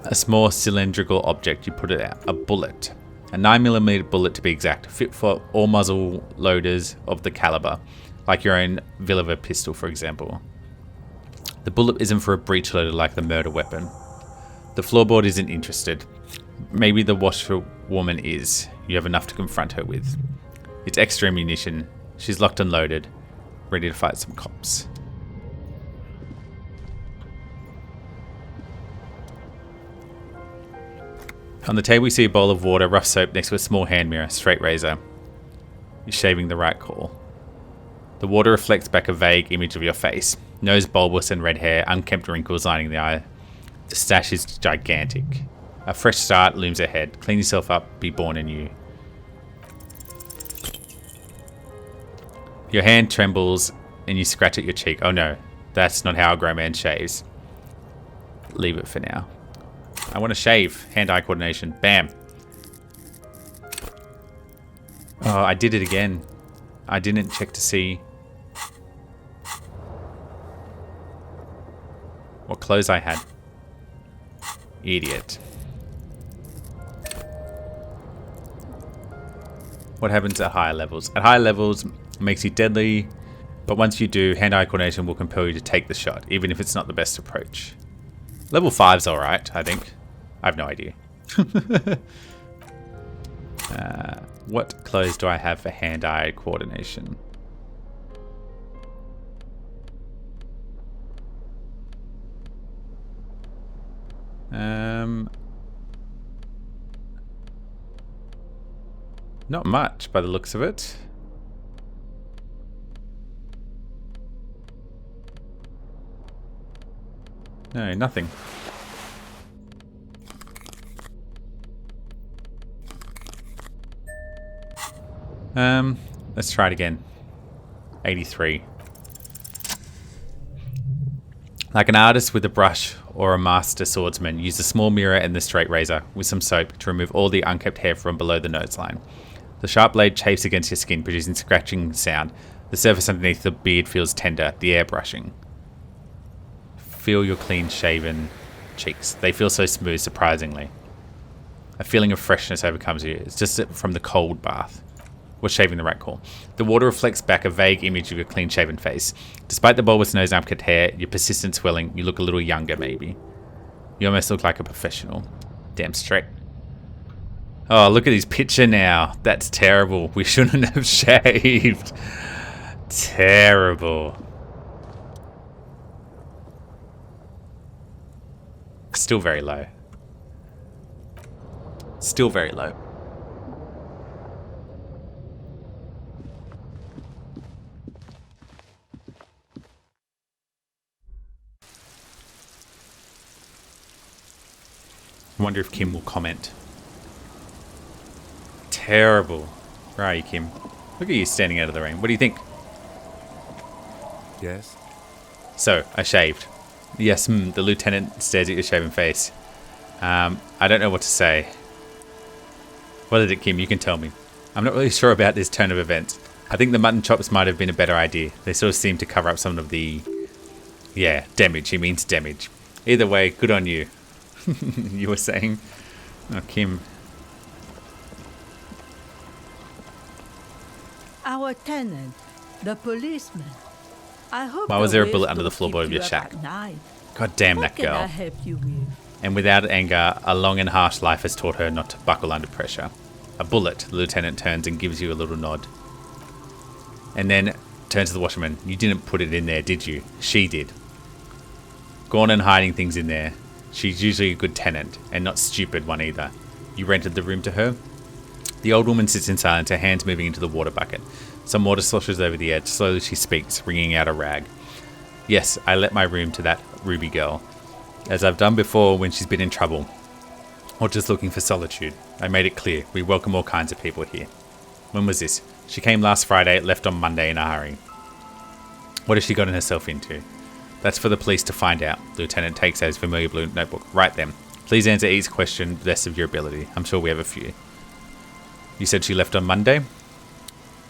A small cylindrical object, you put it out. A bullet. A 9mm bullet to be exact. Fit for all muzzle loaders of the caliber. Like your own Villiver pistol, for example. The bullet isn't for a breech loader like the murder weapon. The floorboard isn't interested. Maybe the washerwoman is. You have enough to confront her with. It's extra ammunition. She's locked and loaded, ready to fight some cops. On the table you see a bowl of water, rough soap next to a small hand mirror, straight razor. You're shaving the right call. The water reflects back a vague image of your face. Nose bulbous and red hair, unkempt wrinkles lining the eye. The stash is gigantic. A fresh start looms ahead. Clean yourself up, be born anew. Your hand trembles and you scratch at your cheek. Oh no, that's not how a grown man shaves. Leave it for now. I want to shave. Hand-eye coordination. Bam. Oh, I did it again. I didn't check to see what clothes I had. Idiot. What happens at higher levels? At higher levels, it makes you deadly, but once you do, hand-eye coordination will compel you to take the shot, even if it's not the best approach. Level 5's alright, I think. I have no idea. What clothes do I have for hand-eye coordination? Not much by the looks of it. No, nothing. Let's try it again. 83. Like an artist with a brush or a master swordsman, use a small mirror and the straight razor with some soap to remove all the unkempt hair from below the nose line. The sharp blade chafes against your skin, producing scratching sound. The surface underneath the beard feels tender, the air brushing. Feel your clean-shaven cheeks. They feel so smooth, surprisingly. A feeling of freshness overcomes you. It's just from the cold bath. Was shaving the right call. The water reflects back a vague image of your clean-shaven face. Despite the bulbous nose and upcut hair, your persistent swelling, you look a little younger, maybe. You almost look like a professional. Damn straight. Oh, look at his picture now. That's terrible. We shouldn't have shaved. Terrible. Still very low. Still very low. I wonder if Kim will comment. Terrible. Where are you, Kim? Look at you standing out of the rain. What do you think? Yes? So, I shaved. Yes, the lieutenant stares at your shaven face. I don't know what to say. What is it, Kim? You can tell me. I'm not really sure about this turn of events. I think the mutton chops might have been a better idea. They sort of seem to cover up some of the... Yeah, damage. He means damage. Either way, good on you. You were saying? Oh, Kim. Our tenant, the policeman. I hope. Why was there a bullet under the floorboard of your shack? God damn that girl. What can I help you with? And without anger, a long and harsh life has taught her not to buckle under pressure. A bullet, the lieutenant turns and gives you a little nod. And then turns to the washerman. You didn't put it in there, did you? She did. Gone and hiding things in there. She's usually a good tenant, and not stupid one either. You rented the room to her? The old woman sits in silence, her hands moving into the water bucket. Some water sloshes over the edge. Slowly she speaks, wringing out a rag. Yes, I let my room to that Ruby girl. As I've done before when she's been in trouble, or just looking for solitude. I made it clear, we welcome all kinds of people here. When was this? She came last Friday, left on Monday in a hurry. What has she gotten herself into? That's for the police to find out. Lieutenant takes out his familiar blue notebook. Write them. Please answer each question best of your ability. I'm sure we have a few. You said she left on Monday?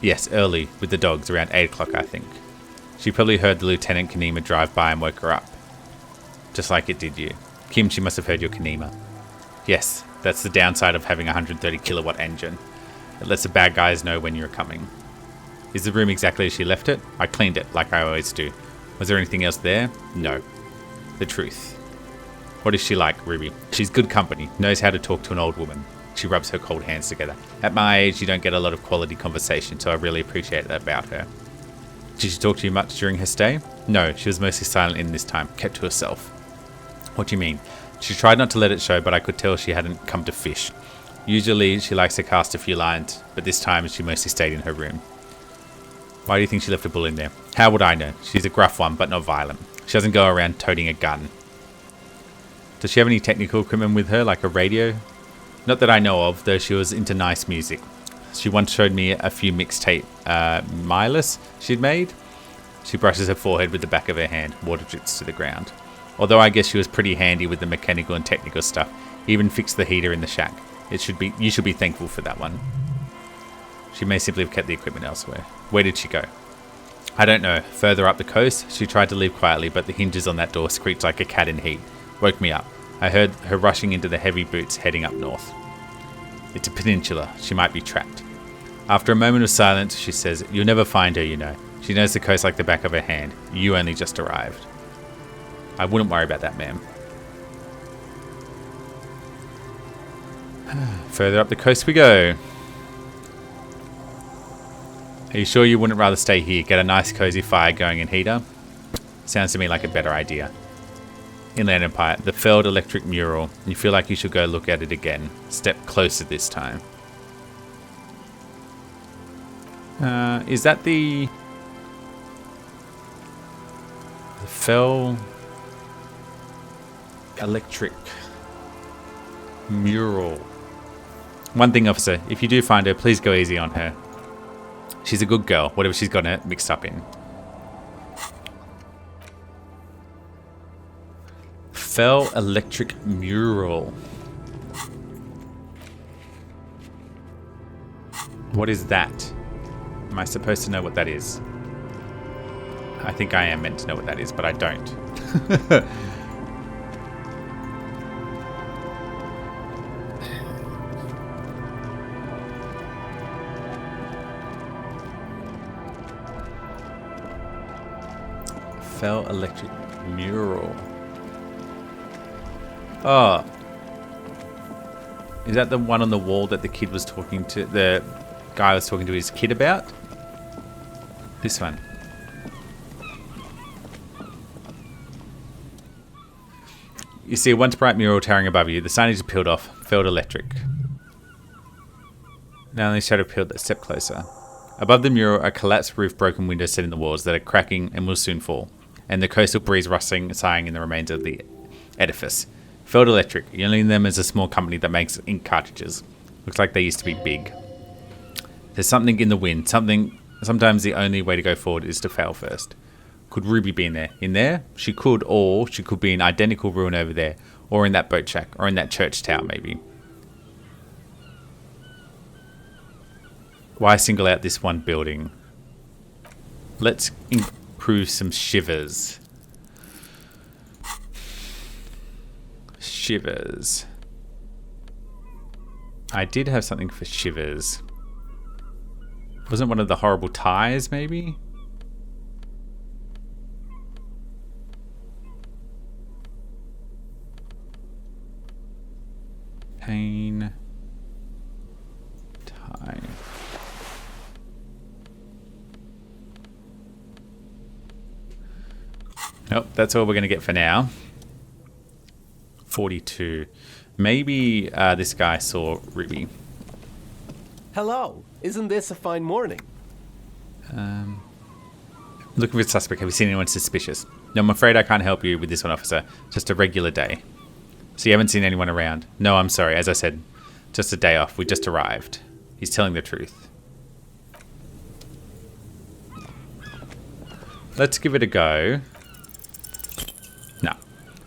Yes, early, with the dogs, around 8 o'clock, I think. She probably heard the Lieutenant Kanema drive by and woke her up. Just like it did you. Kim, she must have heard your Kanema. Yes, that's the downside of having a 130 kilowatt engine. It lets the bad guys know when you're coming. Is the room exactly as she left it? I cleaned it, like I always do. Was there anything else there? No. The truth. What is she like, Ruby? She's good company, knows how to talk to an old woman. She rubs her cold hands together. At my age, you don't get a lot of quality conversation, so I really appreciate that about her. Did she talk to you much during her stay? No, she was mostly silent in this time, kept to herself. What do you mean? She tried not to let it show, but I could tell she hadn't come to fish. Usually, she likes to cast a few lines, but this time she mostly stayed in her room. Why do you think she left a bullet in there? How would I know? She's a gruff one, but not violent. She doesn't go around toting a gun. Does she have any technical equipment with her, like a radio? Not that I know of, though she was into nice music. She once showed me a few mixtape Milas she'd made. She brushes her forehead with the back of her hand. Water drips to the ground. Although I guess she was pretty handy with the mechanical and technical stuff. Even fixed the heater in the shack. You should be thankful for that one. She may simply have kept the equipment elsewhere. Where did she go? I don't know. Further up the coast, she tried to leave quietly, but the hinges on that door squeaked like a cat in heat. Woke me up. I heard her rushing into the heavy boots heading up north. It's a peninsula. She might be trapped. After a moment of silence, she says, "You'll never find her, you know. She knows the coast like the back of her hand. You only just arrived." I wouldn't worry about that, ma'am. Further up the coast we go. Are you sure you wouldn't rather stay here, get a nice cozy fire going and heater? Sounds to me like a better idea. Inland Empire, the felled electric mural. You feel like you should go look at it again. Step closer this time. Is that the fell electric mural? One thing, officer, if you do find her, please go easy on her. She's a good girl, whatever she's got it mixed up in. Fell electric mural. What is that? Am I supposed to know what that is? I think I am meant to know what that is, but I don't. Fell electric mural. Oh. Is that the one on the wall that the kid was talking to, the guy was talking to his kid about? This one. You see a once bright mural towering above you. The signage is peeled off. Felled electric. Now only shadow peeled that step closer. Above the mural, a collapsed roof, broken windows set in the walls that are cracking and will soon fall. And the coastal breeze rustling and sighing in the remains of the edifice. Felled Electric. You only know them as a small company that makes ink cartridges. Looks like they used to be big. There's something in the wind. Sometimes the only way to go forward is to fail first. Could Ruby be in there? In there? She could, or she could be in identical ruin over there. Or in that boat shack. Or in that church tower, maybe. Why single out this one building? Let's improve some shivers. Shivers. I did have something for shivers. Wasn't one of the horrible ties, maybe? Pain. Tie. Nope, that's all we're going to get for now. 42. Maybe this guy saw Ruby. Hello. Isn't this a fine morning? Looking for a suspect. Have you seen anyone suspicious? No, I'm afraid I can't help you with this one, officer. Just a regular day. So you haven't seen anyone around? No, I'm sorry. As I said, just a day off. We just arrived. He's telling the truth. Let's give it a go. No.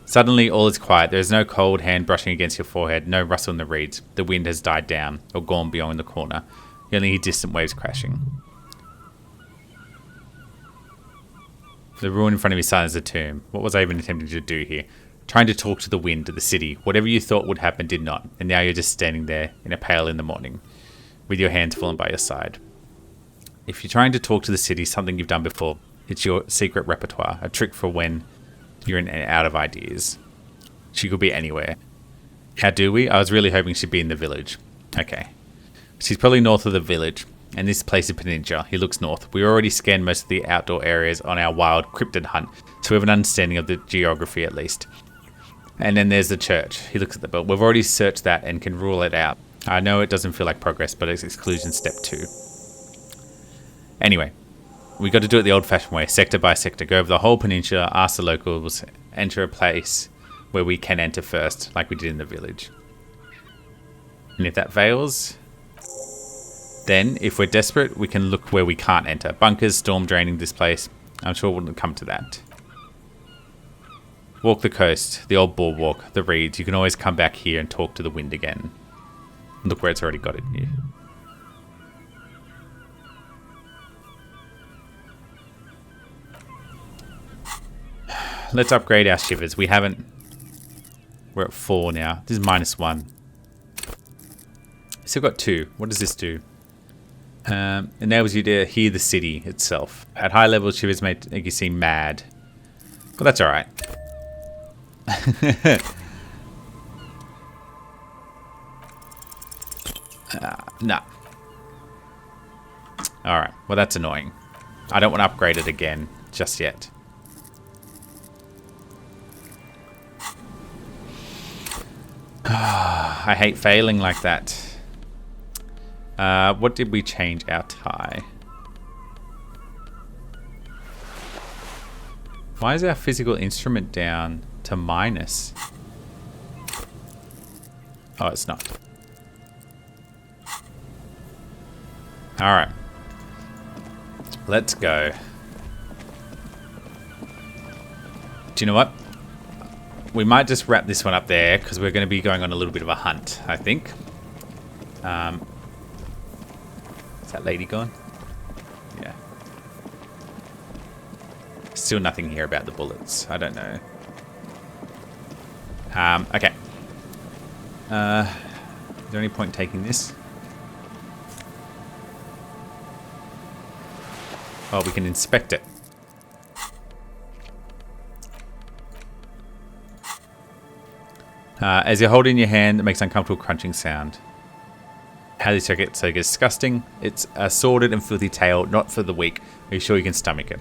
Suddenly, all is quiet. There is no cold hand brushing against your forehead, no rustle in the reeds. The wind has died down, or gone beyond the corner. You only hear distant waves crashing. The ruin in front of me silence the tomb. What was I even attempting to do here? Trying to talk to the wind, to the city. Whatever you thought would happen did not, and now you're just standing there in a pail in the morning, with your hands fallen by your side. If you're trying to talk to the city, something you've done before, it's your secret repertoire, a trick for when you're in and out of ideas. She could be anywhere. How do we? I was really hoping she'd be in the village. Okay. She's probably north of the village, and this place is Peninsula. He looks north. We already scanned most of the outdoor areas on our wild cryptid hunt, so we have an understanding of the geography at least. And then there's the church. He looks at the bill. We've already searched that and can rule it out. I know it doesn't feel like progress, but it's exclusion step 2. Anyway, we got to do it the old-fashioned way, sector by sector. Go over the whole peninsula, ask the locals, enter a place where we can enter first, like we did in the village. And if that fails, then if we're desperate, we can look where we can't enter. Bunkers, storm draining this place. I'm sure it wouldn't come to that. Walk the coast, the old boardwalk, the reeds. You can always come back here and talk to the wind again. Look where it's already got it here. Let's upgrade our shivers. We haven't... We're at 4 now. This is -1. Still got 2. What does this do? Enables you to hear the city itself. At high levels, shivers make you seem mad. But that's alright. Nah. Alright, well that's annoying. I don't want to upgrade it again just yet. I hate failing like that. What did we change our tie? Why is our physical instrument down to minus? Oh, it's not. Alright. Let's go. Do you know what? We might just wrap this one up there because we're going to be going on a little bit of a hunt, I think. Is that lady gone? Yeah. Still nothing here about the bullets. I don't know. Okay. Is there any point in taking this? Oh, we can inspect it. As you hold it in your hand, it makes an uncomfortable crunching sound. How do you check it so disgusting? It's a sordid and filthy tale, not for the weak. Are you sure you can stomach it?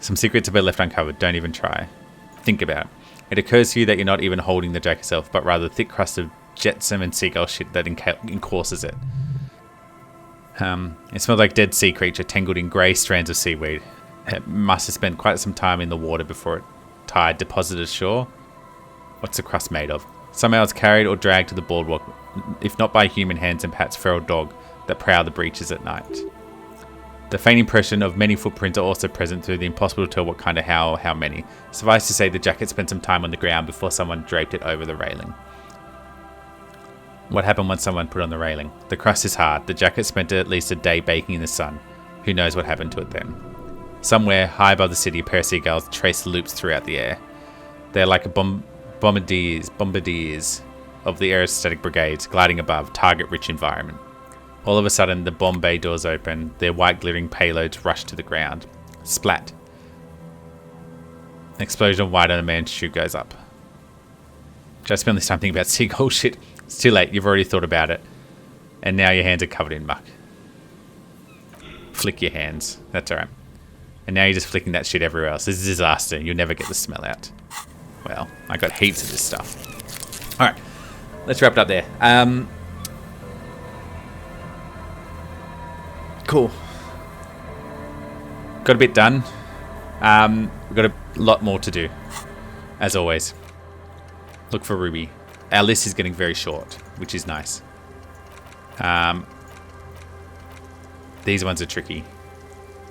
Some secrets have been left uncovered. Don't even try. Think about it. It occurs to you that you're not even holding the jack itself, but rather the thick crust of jetsam and seagull shit that encourses it. It smells like dead sea creature tangled in grey strands of seaweed. It must have spent quite some time in the water before it tied, deposited ashore. What's the crust made of? Somehow it's carried or dragged to the boardwalk, if not by human hands and perhaps feral dog that prowl the breaches at night. The faint impression of many footprints are also present, through the impossible to tell what kind of how many. Suffice to say, the jacket spent some time on the ground before someone draped it over the railing. What happened once someone put on the railing? The crust is hard. The jacket spent at least a day baking in the sun. Who knows what happened to it then? Somewhere, high above the city, a pair of seagulls trace loops throughout the air. They're like bombardiers of the aerostatic brigades, gliding above, target-rich environment. All of a sudden, the bomb bay doors open. Their white glittering payloads rush to the ground. Splat. An explosion of white on a man's shoe goes up. Should I spend this time thinking about seagull shit? It's too late. You've already thought about it. And now your hands are covered in muck. Flick your hands. That's alright. And now you're just flicking that shit everywhere else. This is a disaster. You'll never get the smell out. Well, I got heaps of this stuff. Alright. Let's wrap it up there. Cool. Got a bit done. We've got a lot more to do. As always. Look for Ruby. Our list is getting very short, which is nice. These ones are tricky,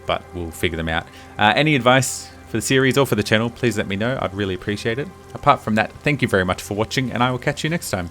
but we'll figure them out. Any advice for the series or for the channel, please let me know. I'd really appreciate it. Apart from that, thank you very much for watching, and I will catch you next time.